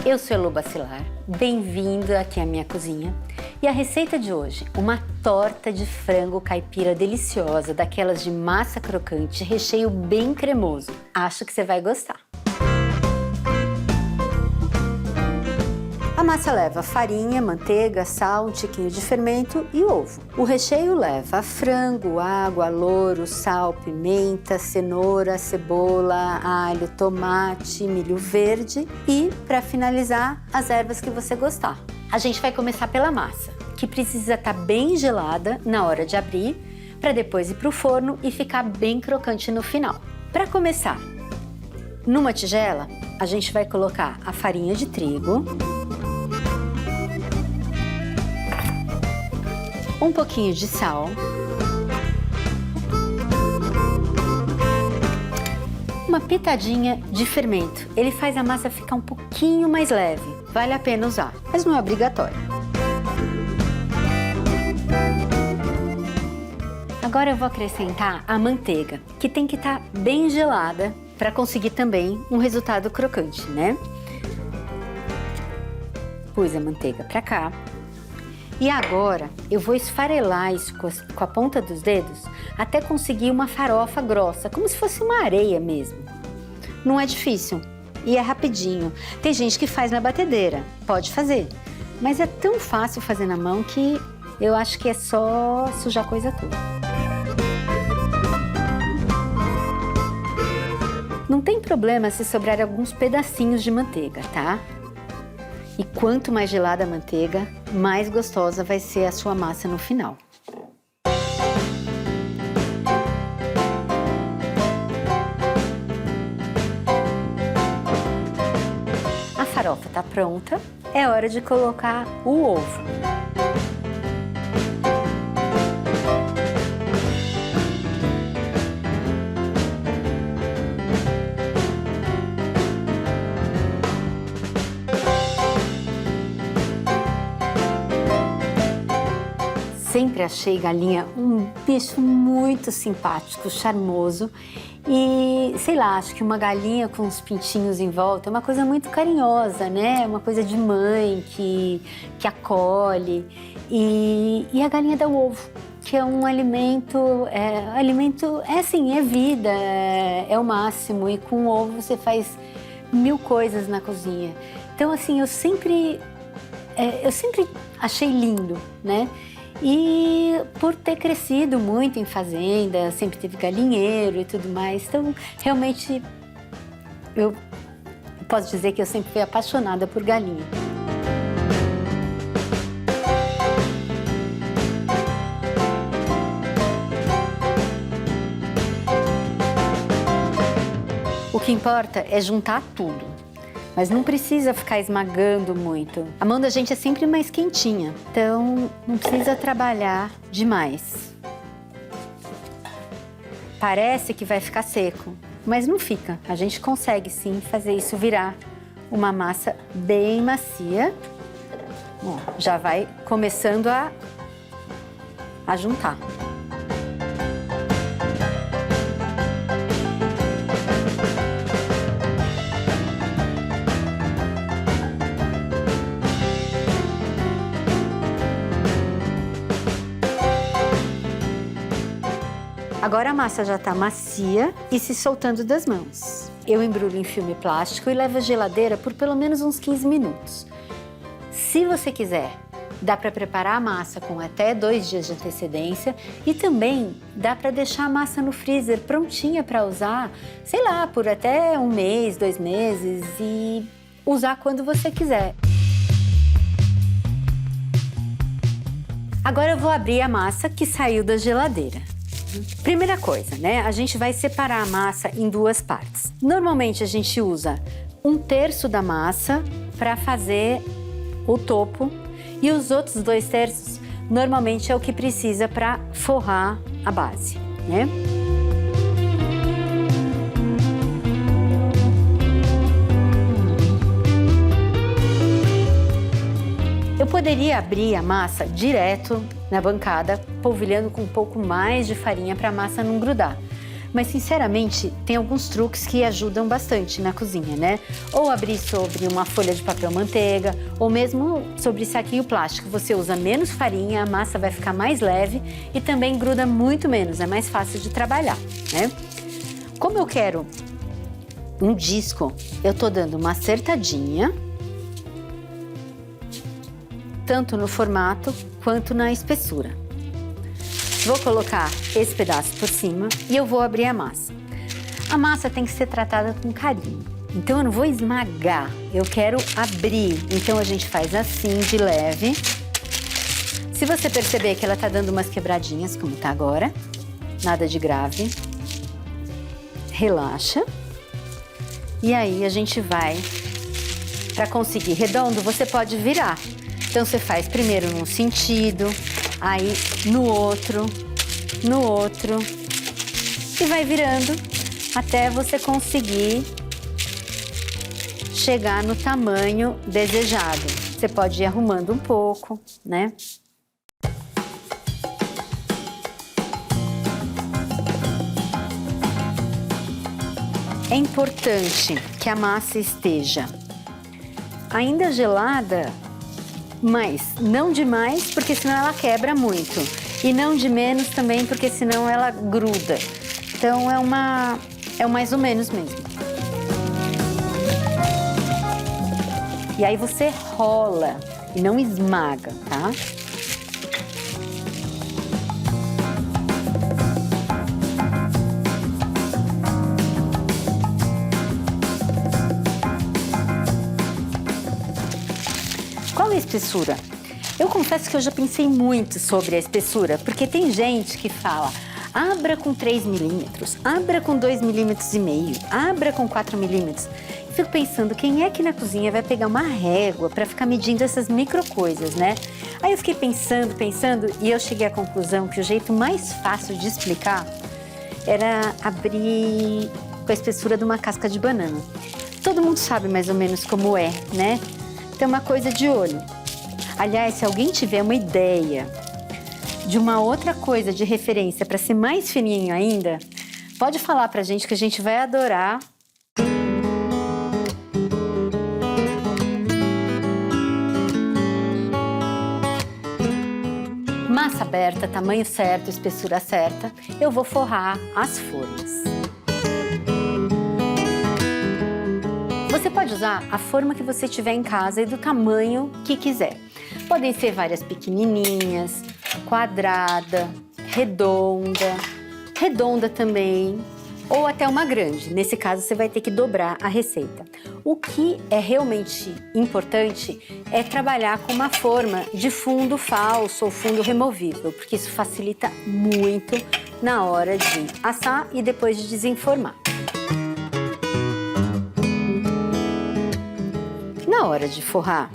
Eu sou Elô Bacelar, bem-vindo aqui à minha cozinha. E a receita de hoje, uma torta de frango caipira deliciosa, daquelas de massa crocante, recheio bem cremoso. Acho que você vai gostar. A massa leva farinha, manteiga, sal, um tiquinho de fermento e ovo. O recheio leva frango, água, louro, sal, pimenta, cenoura, cebola, alho, tomate, milho verde e, para finalizar, as ervas que você gostar. A gente vai começar pela massa, que precisa estar bem gelada na hora de abrir, para depois ir para o forno e ficar bem crocante no final. Para começar, numa tigela, a gente vai colocar a farinha de trigo, um pouquinho de sal, uma pitadinha de fermento. Ele faz a massa ficar um pouquinho mais leve, vale a pena usar, mas não é obrigatório. Agora eu vou acrescentar a manteiga, que tem que estar bem gelada para conseguir também um resultado crocante, né? Pus a manteiga para cá. E agora eu vou esfarelar isso com a ponta dos dedos até conseguir uma farofa grossa, como se fosse uma areia mesmo. Não é difícil e é rapidinho. Tem gente que faz na batedeira, pode fazer, mas é tão fácil fazer na mão que eu acho que é só sujar a coisa toda. Não tem problema se sobrar alguns pedacinhos de manteiga, tá? E quanto mais gelada a manteiga, mais gostosa vai ser a sua massa no final. A farofa tá pronta, é hora de colocar o ovo. Sempre achei galinha um bicho muito simpático, charmoso e, sei lá, acho que uma galinha com os pintinhos em volta é uma coisa muito carinhosa, né? Uma coisa de mãe que acolhe e a galinha dá o ovo, que é um alimento, é vida, é o máximo e com o ovo você faz mil coisas na cozinha. Então, assim, eu sempre achei lindo, né? E por ter crescido muito em fazenda, sempre teve galinheiro e tudo mais, então realmente eu posso dizer que eu sempre fui apaixonada por galinha. O que importa é juntar tudo. Mas não precisa ficar esmagando muito. A mão da gente é sempre mais quentinha, então não precisa trabalhar demais. Parece que vai ficar seco, mas não fica. A gente consegue sim fazer isso virar uma massa bem macia. Bom, já vai começando a juntar. Agora a massa já está macia e se soltando das mãos. Eu embrulho em filme plástico e levo à geladeira por pelo menos uns 15 minutos. Se você quiser, dá para preparar a massa com até 2 dias de antecedência e também dá para deixar a massa no freezer prontinha para usar, sei lá, por até 1 mês, 2 meses e usar quando você quiser. Agora eu vou abrir a massa que saiu da geladeira. Primeira coisa, né? A gente vai separar a massa em 2 partes. Normalmente a gente usa 1/3 da massa para fazer o topo e os outros 2/3 normalmente é o que precisa para forrar a base, né? Eu poderia abrir a massa direto na bancada, polvilhando com um pouco mais de farinha para a massa não grudar. Mas, sinceramente, tem alguns truques que ajudam bastante na cozinha, né? Ou abrir sobre uma folha de papel manteiga, ou mesmo sobre saquinho plástico. Você usa menos farinha, a massa vai ficar mais leve e também gruda muito menos, é mais fácil de trabalhar, né? Como eu quero um disco, eu tô dando uma acertadinha, tanto no formato quanto na espessura. Vou colocar esse pedaço por cima e eu vou abrir a massa. A massa tem que ser tratada com carinho, então eu não vou esmagar, eu quero abrir. Então a gente faz assim, de leve. Se você perceber que ela tá dando umas quebradinhas, como tá agora, nada de grave, relaxa. E aí a gente vai, para conseguir redondo, você pode virar. Então você faz primeiro num sentido, aí no outro, e vai virando até você conseguir chegar no tamanho desejado. Você pode ir arrumando um pouco, né? É importante que a massa esteja ainda gelada, mas não demais, porque senão ela quebra muito. E não de menos também, porque senão ela gruda. Então é o mais ou menos mesmo. E aí você rola e não esmaga, tá? Qual é a espessura? Eu confesso que eu já pensei muito sobre a espessura, porque tem gente que fala, abra com 3 milímetros, abra com 2,5 milímetros, abra com 4 milímetros. Fico pensando, quem é que na cozinha vai pegar uma régua para ficar medindo essas micro coisas, né? Aí eu fiquei pensando, e eu cheguei à conclusão que o jeito mais fácil de explicar era abrir com a espessura de uma casca de banana. Todo mundo sabe mais ou menos como é, né? Tem uma coisa de olho. Aliás, se alguém tiver uma ideia de uma outra coisa de referência para ser mais fininho ainda, pode falar pra gente que a gente vai adorar. Massa aberta, tamanho certo, espessura certa, eu vou forrar as formas. Você pode usar a forma que você tiver em casa e do tamanho que quiser. Podem ser várias pequenininhas, quadrada, redonda também, ou até uma grande. Nesse caso, você vai ter que dobrar a receita. O que é realmente importante é trabalhar com uma forma de fundo falso ou fundo removível, porque isso facilita muito na hora de assar e depois de desenformar. Na hora de forrar,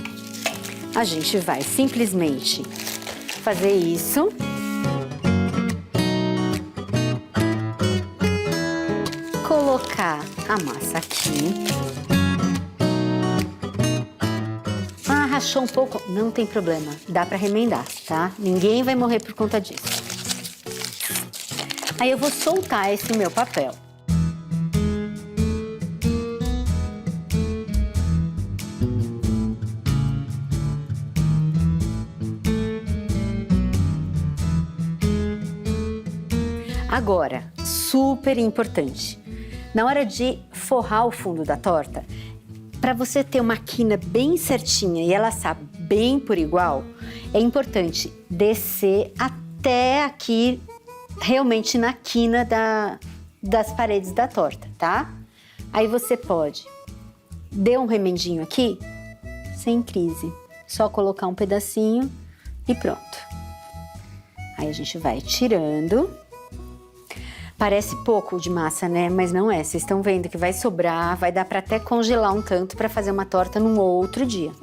a gente vai simplesmente fazer isso. Colocar a massa aqui. Ah, rachou um pouco? Não tem problema, dá para remendar, tá? Ninguém vai morrer por conta disso. Aí eu vou soltar esse meu papel. Agora, super importante, na hora de forrar o fundo da torta, para você ter uma quina bem certinha e ela assar bem por igual, é importante descer até aqui, realmente na quina das paredes da torta, tá? Aí você pode dar um remendinho aqui, sem crise, só colocar um pedacinho e pronto. Aí a gente vai tirando. Parece pouco de massa, né? Mas não é. Vocês estão vendo que vai sobrar, vai dar para até congelar um tanto para fazer uma torta num outro dia.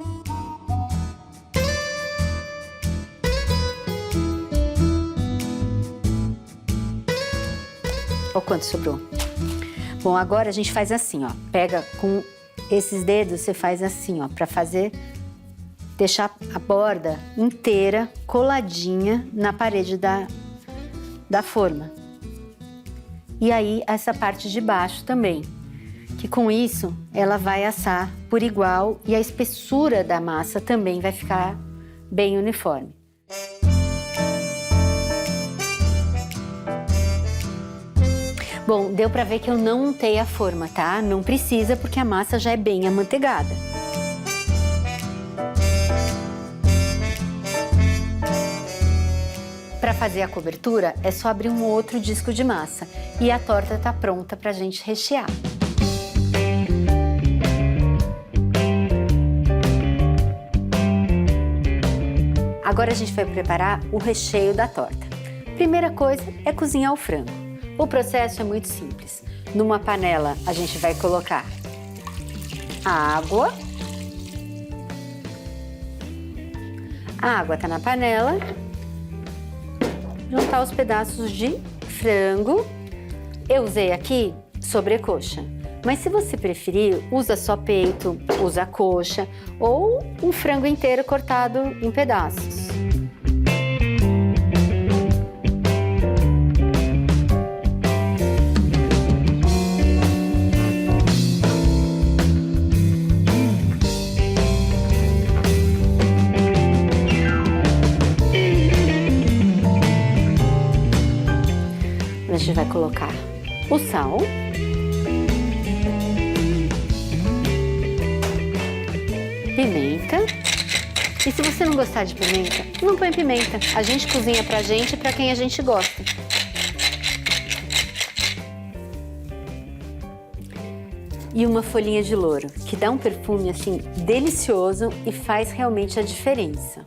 Olha quanto sobrou. Bom, agora a gente faz assim, ó. Pega com esses dedos, você faz assim, ó, para deixar a borda inteira coladinha na parede da forma. e aí essa parte de baixo também. Que com isso ela vai assar por igual e a espessura da massa também vai ficar bem uniforme. Bom, deu pra ver que eu não untei a forma, tá? Não precisa porque a massa já é bem amanteigada. Para fazer a cobertura é só abrir um outro disco de massa e a torta tá pronta pra gente rechear. Agora a gente vai preparar o recheio da torta. Primeira coisa é cozinhar o frango. O processo é muito simples. Numa panela a gente vai colocar a água. A água tá na panela. Juntar os pedaços de frango. Eu usei aqui sobrecoxa. Mas se você preferir, usa só peito, usa coxa ou um frango inteiro cortado em pedaços. A gente vai colocar o sal. Pimenta. E se você não gostar de pimenta, não põe pimenta. A gente cozinha pra gente e pra quem a gente gosta. E uma folhinha de louro, que dá um perfume assim delicioso e faz realmente a diferença.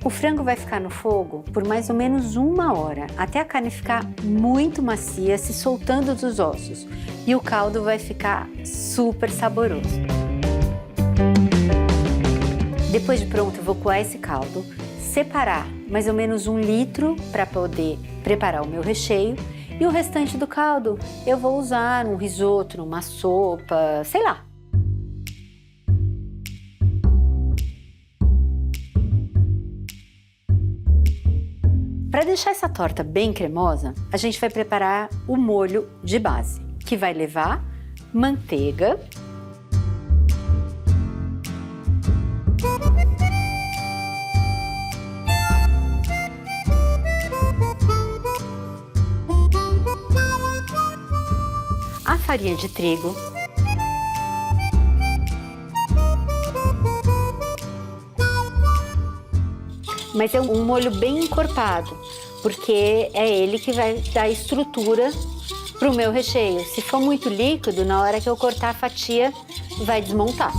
O frango vai ficar no fogo por mais ou menos 1 hora, até a carne ficar muito macia, se soltando dos ossos. E o caldo vai ficar super saboroso. Depois de pronto, eu vou coar esse caldo, separar mais ou menos 1 litro para poder preparar o meu recheio. E o restante do caldo eu vou usar num risoto, numa sopa, sei lá. Para deixar essa torta bem cremosa, a gente vai preparar o molho de base, que vai levar manteiga, a farinha de trigo, mas é um molho bem encorpado, porque é ele que vai dar estrutura para o meu recheio. Se for muito líquido, na hora que eu cortar a fatia, vai desmontar.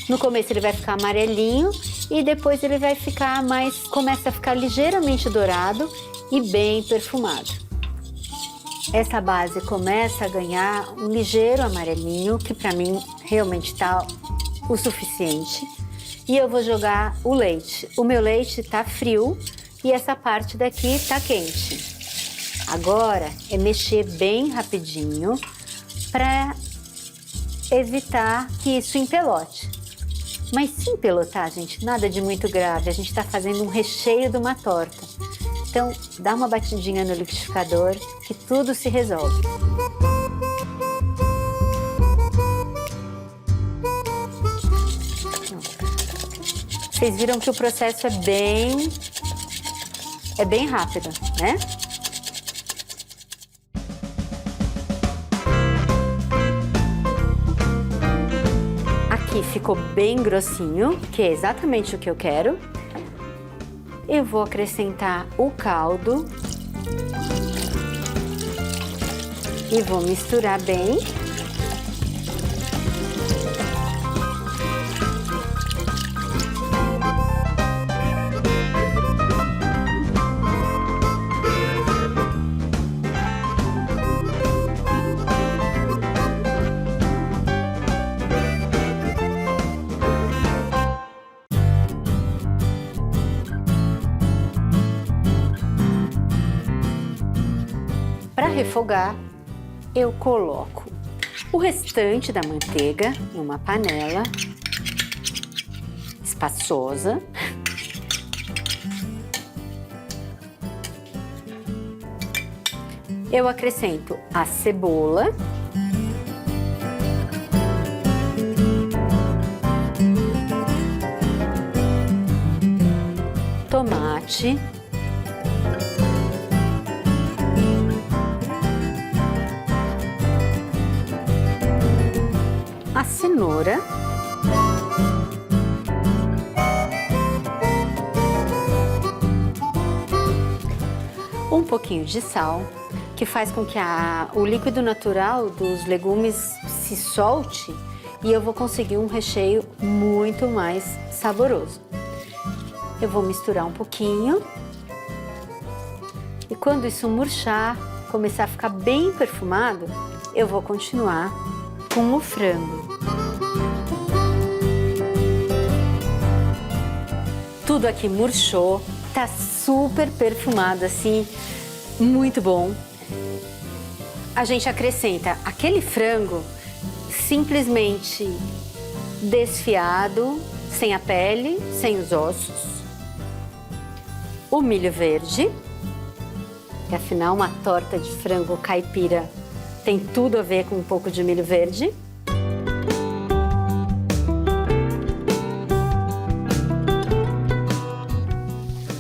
No começo ele vai ficar amarelinho e depois ele vai ficar começa a ficar ligeiramente dourado e bem perfumado. Essa base começa a ganhar um ligeiro amarelinho, que para mim realmente tá o suficiente. E eu vou jogar o leite. O meu leite tá frio e essa parte daqui tá quente. Agora é mexer bem rapidinho para evitar que isso empelote. Mas se empelotar, gente, nada de muito grave. A gente tá fazendo um recheio de uma torta. Então, dá uma batidinha no liquidificador que tudo se resolve. Vocês viram que o processo é bem rápido, né? Aqui ficou bem grossinho, que é exatamente o que eu quero. Eu vou acrescentar o caldo e vou misturar bem. Para refogar, eu coloco o restante da manteiga numa panela, espaçosa. Eu acrescento a cebola. Tomate. A cenoura. Um pouquinho de sal, que faz com que o líquido natural dos legumes se solte e eu vou conseguir um recheio muito mais saboroso. Eu vou misturar um pouquinho e quando isso murchar, começar a ficar bem perfumado, eu vou continuar com o frango. Tudo aqui murchou, tá super perfumado assim, muito bom. A gente acrescenta aquele frango simplesmente desfiado, sem a pele, sem os ossos. O milho verde, que afinal uma torta de frango caipira tem tudo a ver com um pouco de milho verde.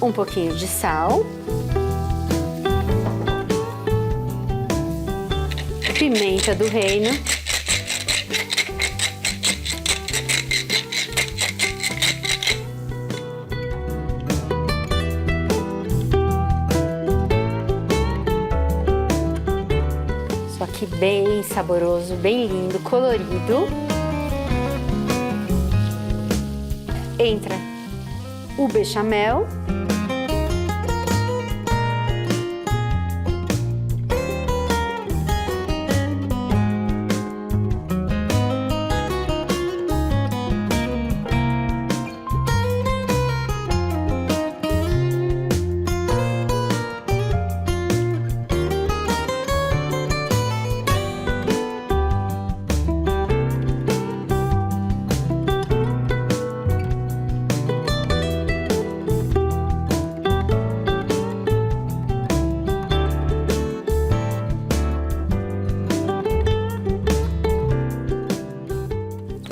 Um pouquinho de sal. Pimenta do reino. Isso aqui bem saboroso, bem lindo, colorido. Entra o bechamel.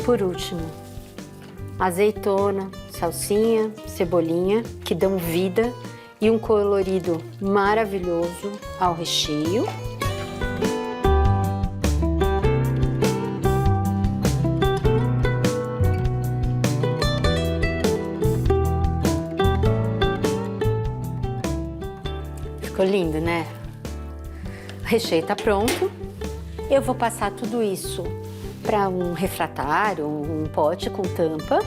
Por último, azeitona, salsinha, cebolinha, que dão vida e um colorido maravilhoso ao recheio. Ficou lindo, né? O recheio tá pronto. Eu vou passar tudo isso para um refratário, um pote com tampa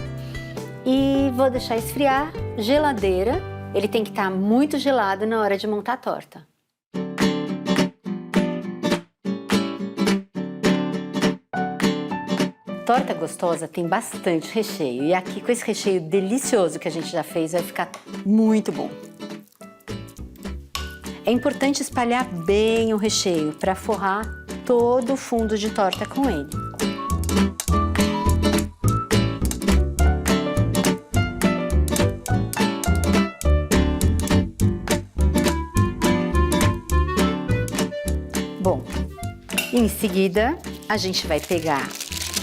e vou deixar esfriar, geladeira. Ele tem que estar muito gelado na hora de montar a torta. Torta gostosa tem bastante recheio e aqui com esse recheio delicioso que a gente já fez vai ficar muito bom. É importante espalhar bem o recheio para forrar todo o fundo de torta com ele. Bom, em seguida a gente vai pegar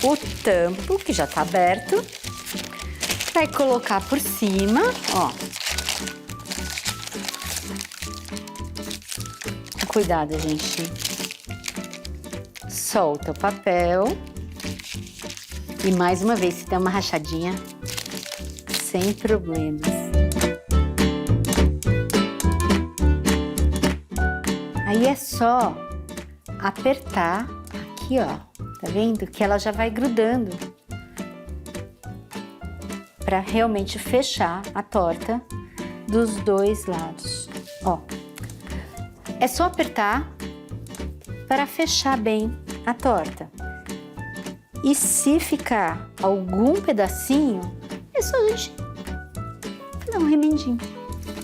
o tampo, que já está aberto, vai colocar por cima, ó. Cuidado, gente. Solta o papel. E mais uma vez, se der uma rachadinha, sem problemas. Aí é só apertar aqui, ó. Tá vendo? Que ela já vai grudando. Para realmente fechar a torta dos dois lados. Ó. É só apertar para fechar bem a torta. E se ficar algum pedacinho, é só a gente dar um remendinho.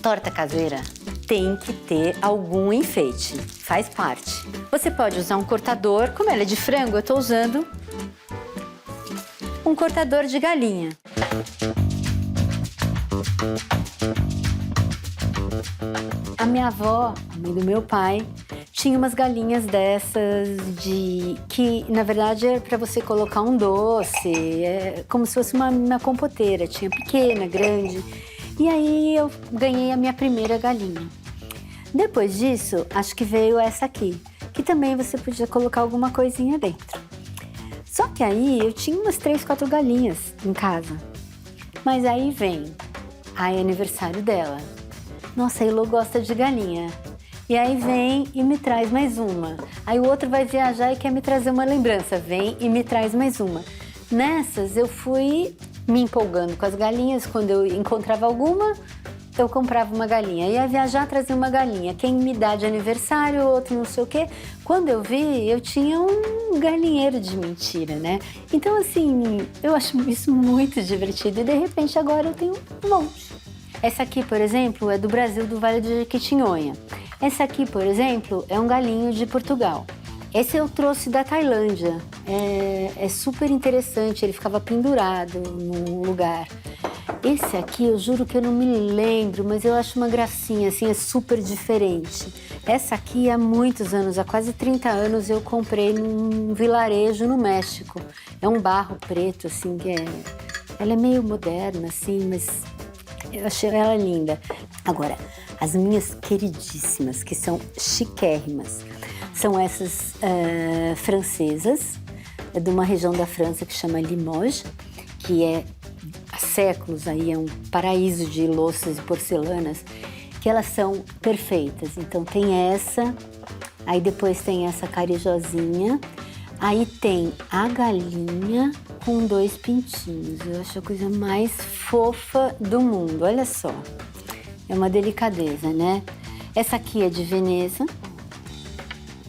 Torta caseira tem que ter algum enfeite, faz parte. Você pode usar um cortador, como ela é de frango, eu estou usando um cortador de galinha. A minha avó, a mãe do meu pai, tinha umas galinhas dessas que, na verdade, é para você colocar um doce, é como se fosse uma compoteira. Tinha pequena, grande. E aí eu ganhei a minha primeira galinha. Depois disso, acho que veio essa aqui, que também você podia colocar alguma coisinha dentro. Só que aí eu tinha umas 3, 4 galinhas em casa. Mas aí é aniversário dela. Nossa, a Elô gosta de galinha. E aí vem e me traz mais uma. Aí o outro vai viajar e quer me trazer uma lembrança. Vem e me traz mais uma. Nessas eu fui me empolgando com as galinhas. Quando eu encontrava alguma, eu comprava uma galinha. Ia viajar, trazia uma galinha. Quem me dá de aniversário, outro não sei o quê. Quando eu vi, eu tinha um galinheiro de mentira, né? Então, assim, eu acho isso muito divertido. E de repente agora eu tenho um monte. Essa aqui, por exemplo, é do Brasil, do Vale do Jequitinhonha. Essa aqui, por exemplo, é um galinho de Portugal. Esse eu trouxe da Tailândia. É super interessante, ele ficava pendurado num lugar. Esse aqui, eu juro que eu não me lembro, mas eu acho uma gracinha, assim, é super diferente. Essa aqui, há muitos anos, há quase 30 anos, eu comprei num vilarejo no México. É um barro preto, assim, ela é meio moderna, assim, mas eu achei ela linda. Agora, as minhas queridíssimas, que são chiquérrimas, são essas francesas, de uma região da França que chama Limoges, que há séculos aí é um paraíso de louças e porcelanas, que elas são perfeitas. Então tem essa, aí depois tem essa carijozinha, aí tem a galinha com 2 pintinhos. Eu acho a coisa mais fofa do mundo, olha só. É uma delicadeza, né? Essa aqui é de Veneza.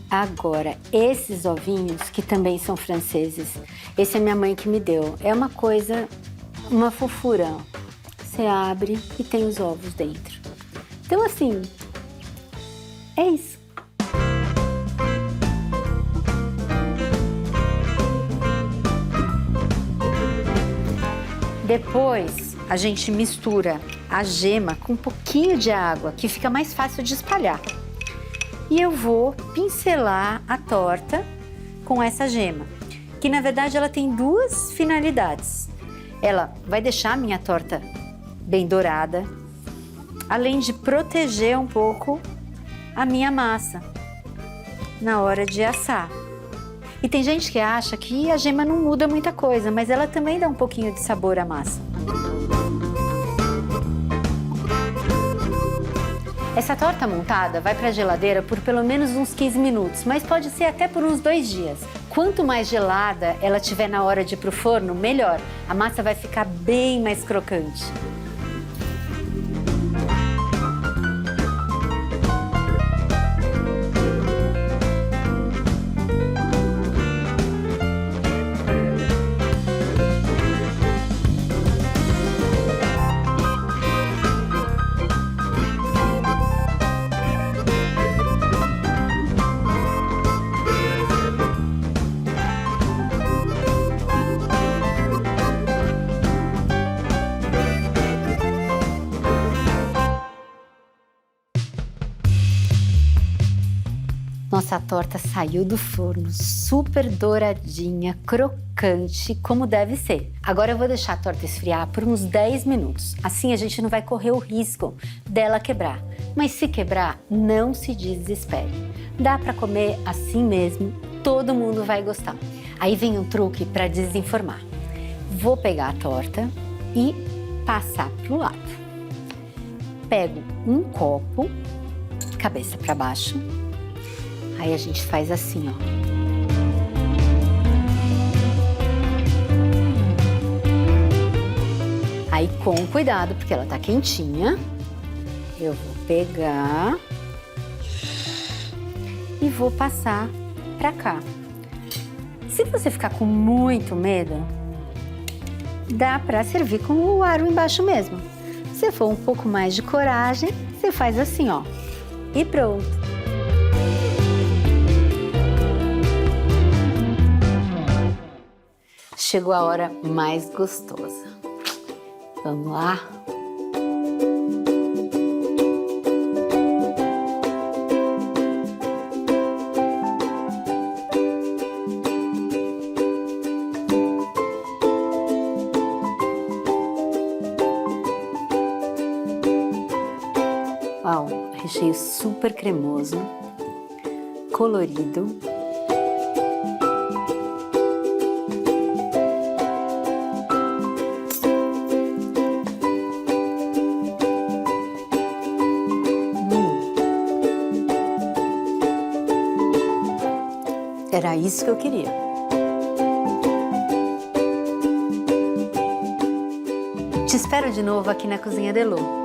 Agora, esses ovinhos, que também são franceses, esse é minha mãe que me deu. É uma coisa, uma fofura. Você abre e tem os ovos dentro. Então, assim, é isso. Depois, a gente mistura a gema com um pouquinho de água, que fica mais fácil de espalhar. E eu vou pincelar a torta com essa gema, que na verdade ela tem 2 finalidades. Ela vai deixar a minha torta bem dourada, além de proteger um pouco a minha massa na hora de assar. E tem gente que acha que a gema não muda muita coisa, mas ela também dá um pouquinho de sabor à massa. Essa torta montada vai para a geladeira por pelo menos uns 15 minutos, mas pode ser até por uns 2 dias. Quanto mais gelada ela tiver na hora de ir pro forno, melhor. A massa vai ficar bem mais crocante. Nossa torta saiu do forno, super douradinha, crocante, como deve ser. Agora eu vou deixar a torta esfriar por uns 10 minutos. Assim a gente não vai correr o risco dela quebrar. Mas se quebrar, não se desespere. Dá para comer assim mesmo, todo mundo vai gostar. Aí vem um truque para desenformar. Vou pegar a torta e passar pro lado. Pego um copo, cabeça para baixo. Aí a gente faz assim, ó. Aí com cuidado, porque ela tá quentinha, eu vou pegar e vou passar pra cá. Se você ficar com muito medo, dá pra servir com o aro embaixo mesmo. Se for um pouco mais de coragem, você faz assim, ó. E pronto. Chegou a hora mais gostosa. Vamos lá? Uau, recheio super cremoso, colorido. Era isso que eu queria. Te espero de novo aqui na Cozinha Delô.